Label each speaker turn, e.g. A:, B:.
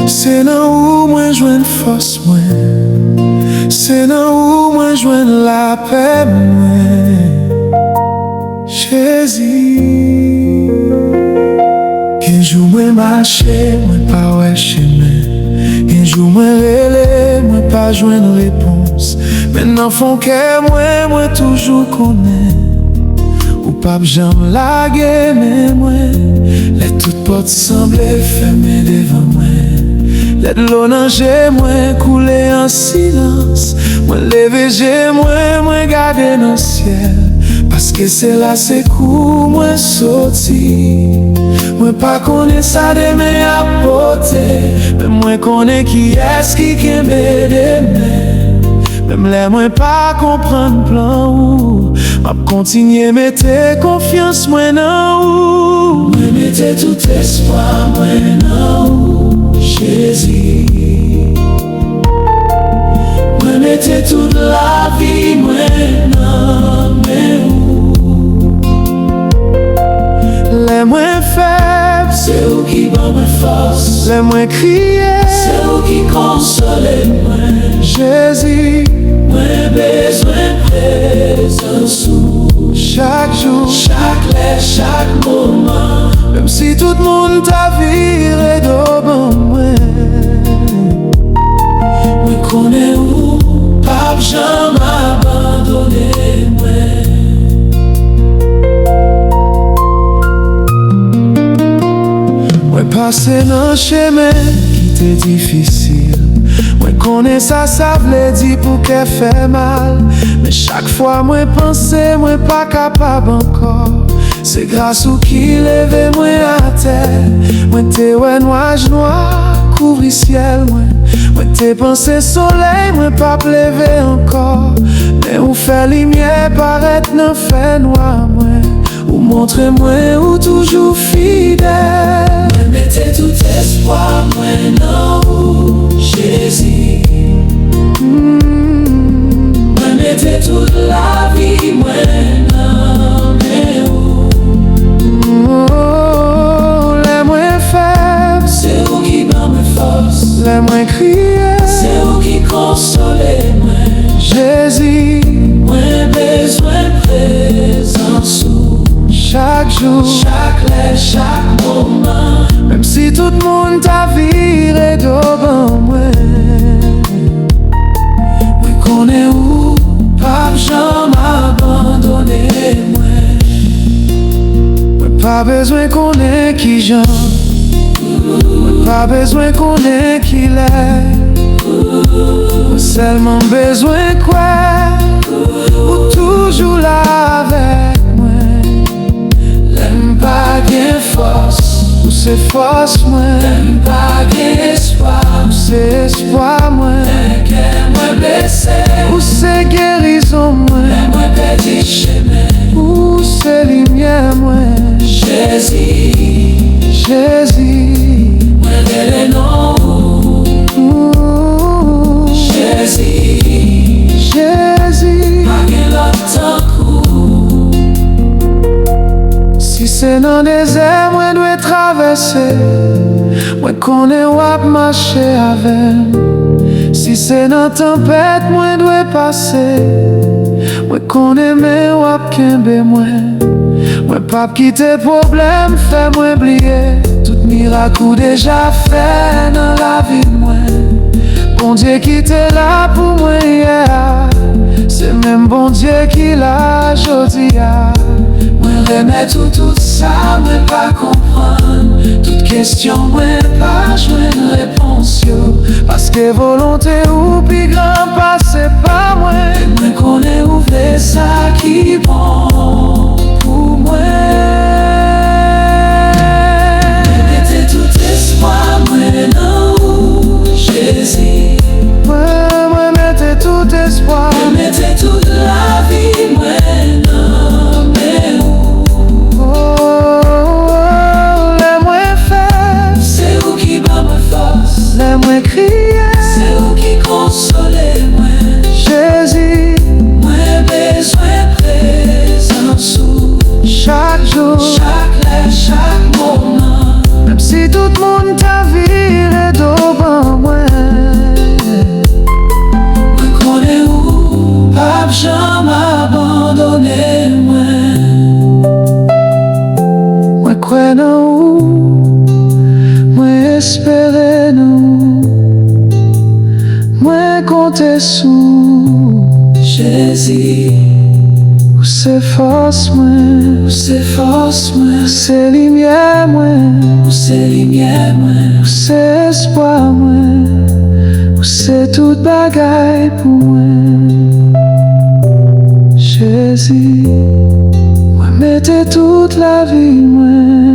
A: c'est dans où moi joindre force moi, c'est dans où moi joindre la paix moi. Jésus, qu'un jour moi marcher, moi pas ouais chemin, qu'un jour moi relais, moi pas joindre réponse. Maintenant font que moi toujours connais, ou pas j'aime la guerre mais moi, les toutes portes semblaient fermées devant moi. Let l'eau nager, moi couler en silence, moi lever j'ai moi garder dans le ciel. Parce que c'est là c'est court, moi sorti. Moi pas connais ça de mes apporter, mais moi connais qui est-ce qui kembe demain. Même les moi pas comprendre plan ou m'a continuer mettre confiance moi dans ou. Moi mettre tout espoir moi dans ou, Jésus. Moi mettre toute la vie moi dans mais ou. Les moins faibles, c'est où qui bat ma force. Les moins criés, c'est où qui console moi. Jésus, moi besoin présence chaque jour, chaque lèvre, chaque moment. Même si tout le monde t'a viré devant moi, moi connais où, pas jamais abandonné moi. Moi passé dans chemin qui était difficile, moi connais ça veut dire pour qu'elle fait mal. Mais chaque fois moi pensais, moi pas capable encore. C'est grâce au qui levait moi à terre. Moi t'es ouais nuage noir, couvri ciel moi t'es pensé soleil, moi pas lever encore. Mais où fait lumière paraître dans fait noir moi. Ou montre-moi où toujours fidèle. Moi mettez tout espoir moi non Jésus. Moi mettez toute la vie moi non mais où. Les moins faibles, c'est où qui bat mes forces. Les moins criés, c'est où qui console moi. Jésus, moi besoin présence chaque jour, chaque lèvre, chaque moment. Même si tout le monde t'a viré devant moi, moi connais où, pas jamais abandonné moi. Moi pas besoin qu'on ait qui j'en, moi pas besoin qu'on ait qui l'est. Moi seulement besoin quoi, ou toujours là avec. Pas gain force, ou c'est force moi. Même pas gain espoir, ou c'est espoir moi. Moi blessé, ou c'est guérison moi. Moi petit chemin, ou c'est lumière moi. Jésus, Jésus, moi les noms. Jésus, Jésus, pas gain l'autre coup. Si c'est dans le désert, moi dois traverser. Moi connais où marcher avec. Si c'est dans la tempête, moi dois passer. Moi connais mais où kembe moi. Moi pas quitter problème, fais-moi oublier. Tout miracle déjà fait dans la vie de moi. Bon Dieu qui était là pour moi hier, c'est même bon Dieu qui l'a aujourd'hui. Moi remettre tout ça, moi pas comprendre. Toute question, moi pas joindre réponse yo. Parce que volonté ou plus grand passe par moi. Moi connais où fait ça qui bon pour moi. Mettez tout espoir, moi non Jésus. Moi mettez tout espoir, mettez toute la vie, moi non mais les moins faibles, c'est où qui bat ma force. Les moins criés, c'est où qui console moi. Jésus, moi besoin présence. tout moun ta vire d'oban Mwen konen ou pap jam abandonne Mwen kwen nan ou, mwen espere nan ou, mwen konte sou Jésus. Ou se force mwen, ou se force mwen, ou se lumière mwen, ou se lumière mwen, ou se espoir mwen, ou se tout bagay pou mwen Jésus, mwen mette toute la vie mwen